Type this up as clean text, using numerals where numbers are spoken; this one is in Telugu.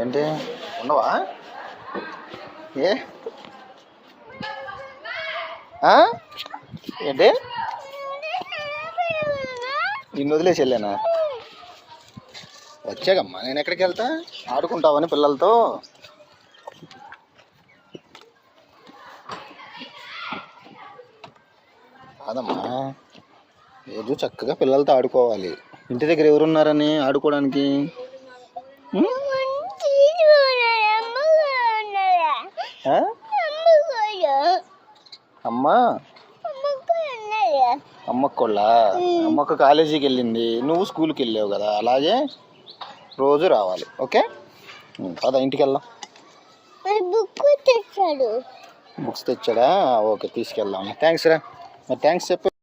ఏంటి ఉండవా? ఏ ఏంటి నిన్ను వదిలేసి వెళ్ళానా? వచ్చాకమ్మా, నేను ఎక్కడికి వెళ్తా? ఆడుకుంటావని పిల్లలతో. కాదమ్మా, ఏదో చక్కగా పిల్లలతో ఆడుకోవాలి. ఇంటి దగ్గర ఎవరున్నారని ఆడుకోవడానికి? అమ్మా అమ్మకోళ్ళ అమ్మక్క కాలేజీకి వెళ్ళింది, నువ్వు స్కూల్కి వెళ్ళావు కదా, అలాగే రోజు రావాలి. ఓకే పద ఇంటికి వెళ్దాం. బుక్స్ తెచ్చాడా? ఓకే తీసుకెళ్దాం. థ్యాంక్స్ రా. మరి థ్యాంక్స్ చెప్పు.